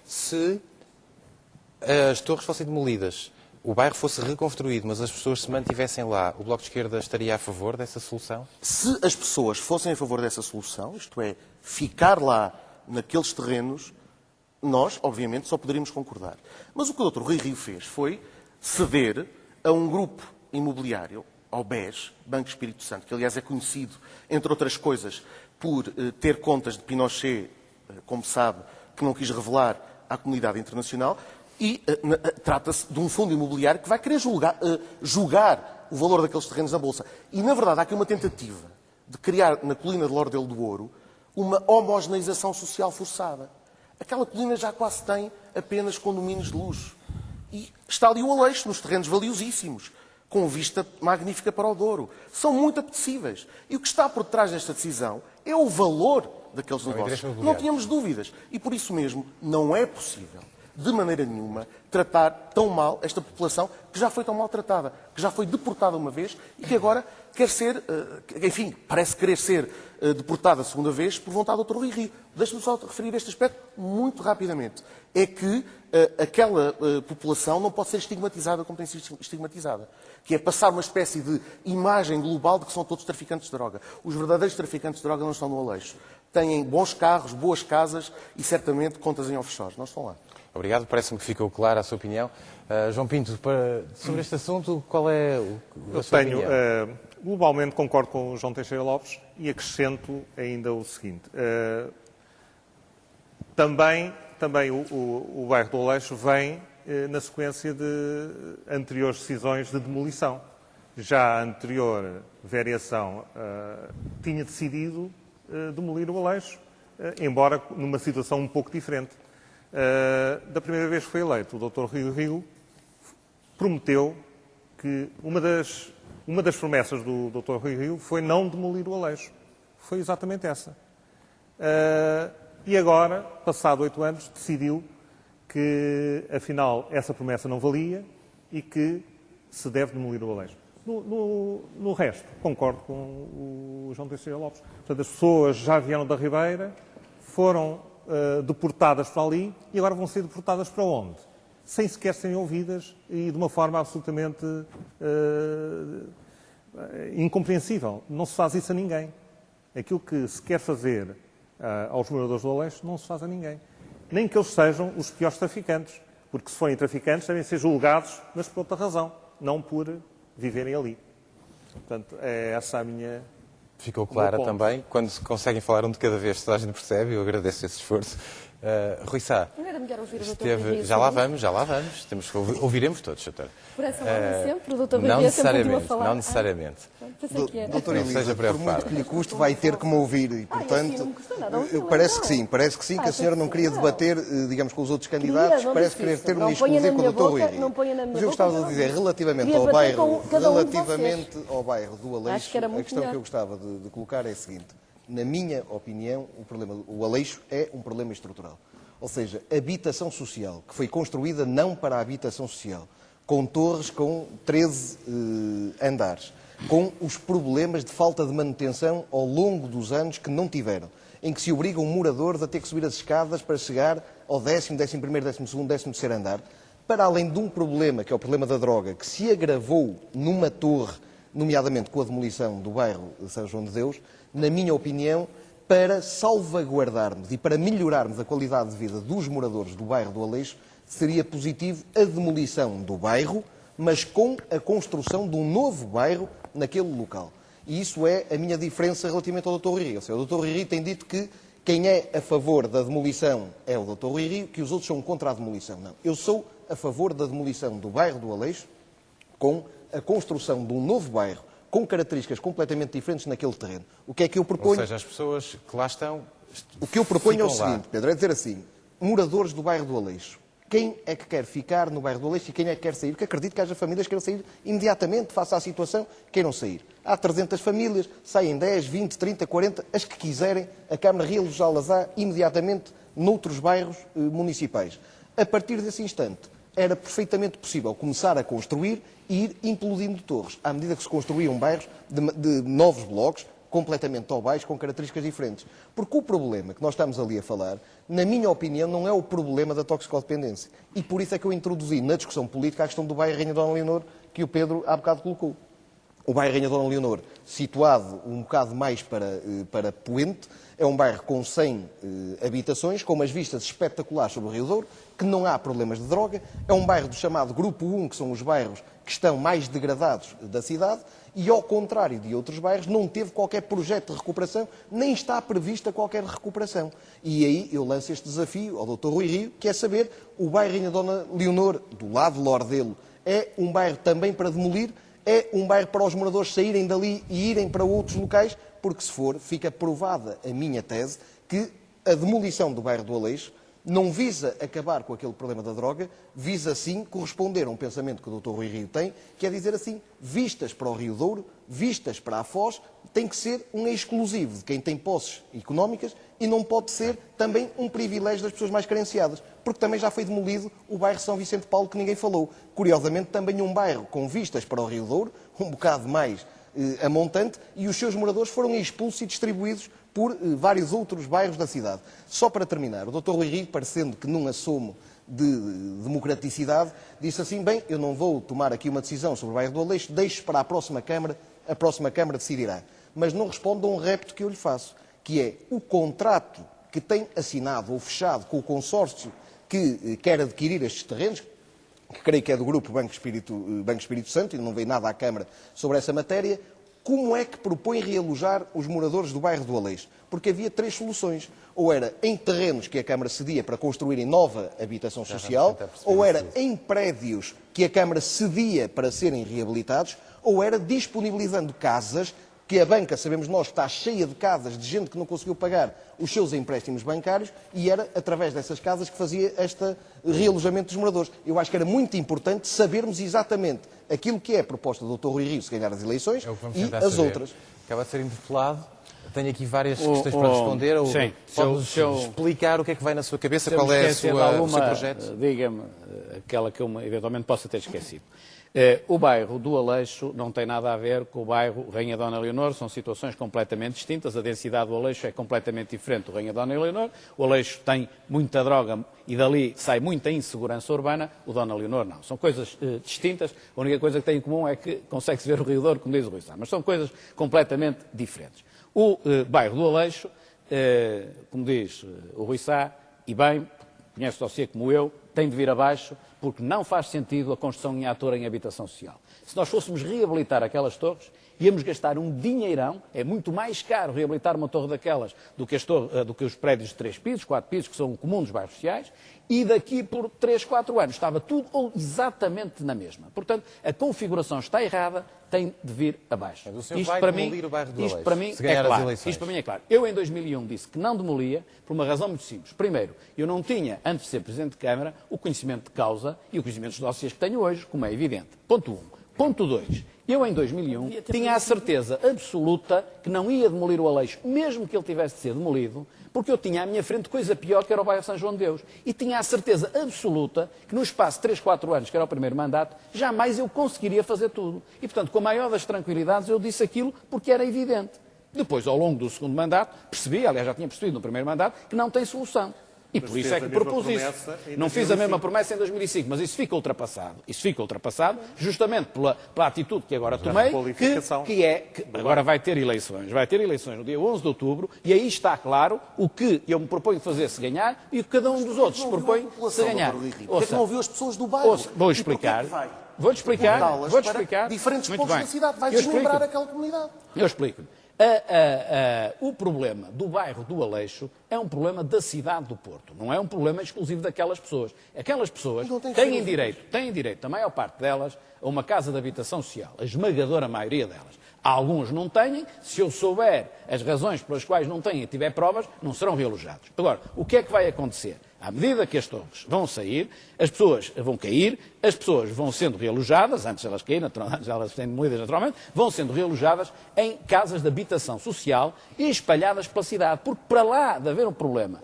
Se as torres fossem demolidas, o bairro fosse reconstruído, mas as pessoas se mantivessem lá, o Bloco de Esquerda estaria a favor dessa solução? Se as pessoas fossem a favor dessa solução, isto é, ficar lá naqueles terrenos, nós, obviamente, só poderíamos concordar. Mas o que o Dr. Rui Rio fez foi ceder a um grupo imobiliário, ao BES, Banco Espírito Santo, que aliás é conhecido, entre outras coisas, por ter contas de Pinochet, como sabe, que não quis revelar à comunidade internacional, e trata-se de um fundo imobiliário que vai querer julgar o valor daqueles terrenos na Bolsa. E, na verdade, há aqui uma tentativa de criar na colina de Lordelo do Ouro uma homogeneização social forçada. Aquela colina já quase tem apenas condomínios de luxo. E está ali o Aleixo, nos terrenos valiosíssimos, com vista magnífica para o Douro. São muito apetecíveis. E o que está por trás desta decisão é o valor daqueles negócios. Não tínhamos dúvidas. E por isso mesmo não é possível, de maneira nenhuma, tratar tão mal esta população que já foi tão maltratada, que já foi deportada uma vez e que agora quer ser, enfim, parece querer ser deportada a segunda vez por vontade do Dr. Rui Rio. Deixe-me só referir este aspecto muito rapidamente. É que aquela população não pode ser estigmatizada como tem sido estigmatizada, que é passar uma espécie de imagem global de que são todos traficantes de droga. Os verdadeiros traficantes de droga não estão no Aleixo. Têm bons carros, boas casas e certamente contas em offshores. Não estão lá. Obrigado, parece-me que ficou clara a sua opinião. João Pinto, sobre este assunto, qual é a sua opinião? Globalmente concordo com o João Teixeira Lopes e acrescento ainda o seguinte. Também o bairro do Aleixo vem na sequência de anteriores decisões de demolição. Já a anterior variação tinha decidido demolir o Aleixo, embora numa situação um pouco diferente. Da primeira vez que foi eleito, o Dr. Rui Rio prometeu que uma das promessas do Dr. Rui Rio foi não demolir o Aleixo. Foi exatamente essa. E agora, passado 8 anos, decidiu que, afinal, essa promessa não valia e que se deve demolir o Aleixo. No resto, concordo com o João Teixeira Lopes. Portanto, as pessoas já vieram da Ribeira, foram deportadas para ali e agora vão ser deportadas para onde? Sem sequer serem ouvidas e de uma forma absolutamente incompreensível. Não se faz isso a ninguém. Aquilo que se quer fazer aos moradores do Aleixo não se faz a ninguém. Nem que eles sejam os piores traficantes. Porque se forem traficantes devem ser julgados, mas por outra razão, não por viverem ali. Portanto, é essa a minha... Ficou clara também. Quando se conseguem falar um de cada vez, toda a gente percebe. Eu agradeço esse esforço. Rui Sá, não era melhor ouvir o Dr. já lá vamos. Ouviremos todos, doutor. Por essa ordem sempre? O Dr. Não necessariamente, não necessariamente. Doutor Elisa, por muito que lhe custe, vai ter que me ouvir. E, portanto, parece que sim, que a senhora não queria debater, digamos, com os outros candidatos, parece querer ter uma exclusiva com o Dr. Rui Rio. Mas eu gostava de dizer, relativamente ao bairro do Aleixo, a questão que eu gostava de colocar é a seguinte. Na minha opinião, o Aleixo é um problema estrutural. Ou seja, habitação social, que foi construída não para a habitação social, com torres com 13 andares, com os problemas de falta de manutenção ao longo dos anos que não tiveram, em que se obrigam moradores a ter que subir as escadas para chegar ao 10º, 11º, 12º, 13º andar, para além de um problema, que é o problema da droga, que se agravou numa torre, nomeadamente com a demolição do bairro de São João de Deus, na minha opinião, para salvaguardarmos e para melhorarmos a qualidade de vida dos moradores do bairro do Aleixo, seria positivo a demolição do bairro, mas com a construção de um novo bairro naquele local. E isso é a minha diferença relativamente ao Dr. Rui Rio. O Dr. Rui Rio tem dito que quem é a favor da demolição é o Dr. Rui Rio, que os outros são contra a demolição. Não. Eu sou a favor da demolição do bairro do Aleixo, com a construção de um novo bairro, com características completamente diferentes naquele terreno. O que é que eu proponho? Ou seja, as pessoas que lá estão... O que eu proponho é o seguinte, Pedro, é dizer assim, moradores do bairro do Aleixo, quem é que quer ficar no bairro do Aleixo e quem é que quer sair? Porque acredito que haja famílias que queiram sair imediatamente, face à situação, queiram sair. Há 300 famílias, saem 10, 20, 30, 40, as que quiserem, a Câmara realizá-las imediatamente noutros bairros municipais. A partir desse instante, era perfeitamente possível começar a construir e ir implodindo torres. À medida que se construíam bairros de novos blocos, completamente ao baixo, com características diferentes. Porque o problema que nós estamos ali a falar, na minha opinião, não é o problema da toxicodependência. E por isso é que eu introduzi na discussão política a questão do bairro Rainha Dona Leonor, que o Pedro há bocado colocou. O bairro Rainha Dona Leonor, situado um bocado mais para Poente, é um bairro com 100 habitações, com umas vistas espetaculares sobre o Rio Douro, que não há problemas de droga. É um bairro do chamado Grupo 1, que são os bairros que estão mais degradados da cidade, e ao contrário de outros bairros, não teve qualquer projeto de recuperação, nem está prevista qualquer recuperação. E aí eu lanço este desafio ao Dr. Rui Rio, que é saber, o bairro Rainha Dona Leonor, do lado de Lordelo, é um bairro também para demolir, é um bairro para os moradores saírem dali e irem para outros locais, porque se for, fica provada a minha tese que a demolição do bairro do Aleixo não visa acabar com aquele problema da droga, visa sim corresponder a um pensamento que o Dr. Rui Rio tem, que é dizer assim, vistas para o Rio Douro, vistas para a Foz, tem que ser um exclusivo de quem tem posses económicas e não pode ser também um privilégio das pessoas mais carenciadas, porque também já foi demolido o bairro São Vicente de Paulo, que ninguém falou. Curiosamente, também um bairro com vistas para o Rio Douro, um bocado mais a montante, e os seus moradores foram expulsos e distribuídos por vários outros bairros da cidade. Só para terminar, o Dr. Rui Rio, parecendo que num assomo de democraticidade, disse assim, bem, eu não vou tomar aqui uma decisão sobre o bairro do Aleixo, deixo para a próxima Câmara decidirá. Mas não responde a um repto que eu lhe faço, que é o contrato que tem assinado ou fechado com o consórcio que quer adquirir estes terrenos, que creio que é do grupo Banco Espírito Santo, e não veio nada à Câmara sobre essa matéria, como é que propõe realojar os moradores do bairro do Aleixo? Porque havia 3 soluções. Ou era em terrenos que a Câmara cedia para construírem nova habitação social, ou era em prédios que a Câmara cedia para serem reabilitados, ou era disponibilizando casas que a banca, sabemos nós, está cheia de casas de gente que não conseguiu pagar os seus empréstimos bancários e era através dessas casas que fazia este realojamento dos moradores. Eu acho que era muito importante sabermos exatamente aquilo que é a proposta do Dr. Rui Rio se ganhar as eleições e as outras. Acaba de ser interpelado. Tenho aqui várias questões para responder. Sim. Pode explicar o que é que vai na sua cabeça, qual é o seu projeto? Diga-me, aquela que eu eventualmente possa ter esquecido. O bairro do Aleixo não tem nada a ver com o bairro Rainha Dona Leonor, são situações completamente distintas, a densidade do Aleixo é completamente diferente do Rainha Dona Leonor, o Aleixo tem muita droga e dali sai muita insegurança urbana, o Dona Leonor não. São coisas distintas, a única coisa que tem em comum é que consegue-se ver o Rio Douro, como diz o Rui Sá, mas são coisas completamente diferentes. O bairro do Aleixo, como diz o Rui Sá, e bem, conhece o dossiê como eu, tem de vir abaixo, porque não faz sentido a construção em ator em habitação social. Se nós fôssemos reabilitar aquelas torres, íamos gastar um dinheirão, é muito mais caro reabilitar uma torre daquelas do que os prédios de 3 pisos, 4 pisos, que são comuns nos bairros sociais, e daqui por 3, 4 anos estava tudo exatamente na mesma. Portanto, a configuração está errada, tem de vir abaixo. Mas o senhor vai demolir o bairro do Aleixo, isto para mim se ganhar é claro. as eleições. Isto para mim é claro. Eu, em 2001, disse que não demolia por uma razão muito simples. Primeiro, eu não tinha, antes de ser Presidente de Câmara, o conhecimento de causa e o conhecimento dos dossiês que tenho hoje, como é evidente. Ponto 1. Ponto 2. Eu, em 2001, tinha a certeza absoluta que não ia demolir o Aleixo, mesmo que ele tivesse de ser demolido, porque eu tinha à minha frente coisa pior que era o bairro São João de Deus. E tinha a certeza absoluta que no espaço de 3, 4 anos, que era o primeiro mandato, jamais eu conseguiria fazer tudo. E, portanto, com a maior das tranquilidades, eu disse aquilo porque era evidente. Depois, ao longo do segundo mandato, percebi, aliás já tinha percebido no primeiro mandato, que não tem solução. E por isso é que propus isso. Não fiz a mesma promessa em 2005, mas isso fica ultrapassado. Isso fica ultrapassado justamente pela atitude que agora tomei, que agora vai ter eleições. Vai ter eleições no dia 11 de outubro e aí está claro o que eu me proponho fazer se ganhar e o que cada um dos outros se propõe se ganhar. Porque não ouviu as pessoas do bairro? Vou explicar. Vou-te explicar. Diferentes pontos da cidade. Vai desmembrar aquela comunidade. Eu explico. O problema do bairro do Aleixo é um problema da cidade do Porto, não é um problema exclusivo daquelas pessoas. Aquelas pessoas têm direito, a maior parte delas, a uma casa de habitação social, a esmagadora maioria delas. Alguns não têm, se eu souber as razões pelas quais não têm e tiver provas, não serão realojados. Agora, o que é que vai acontecer? À medida que as torres vão sair, as pessoas vão cair, as pessoas vão sendo realojadas, antes elas caírem, antes elas serem demolidas naturalmente, vão sendo realojadas em casas de habitação social e espalhadas pela cidade, porque para lá de haver um problema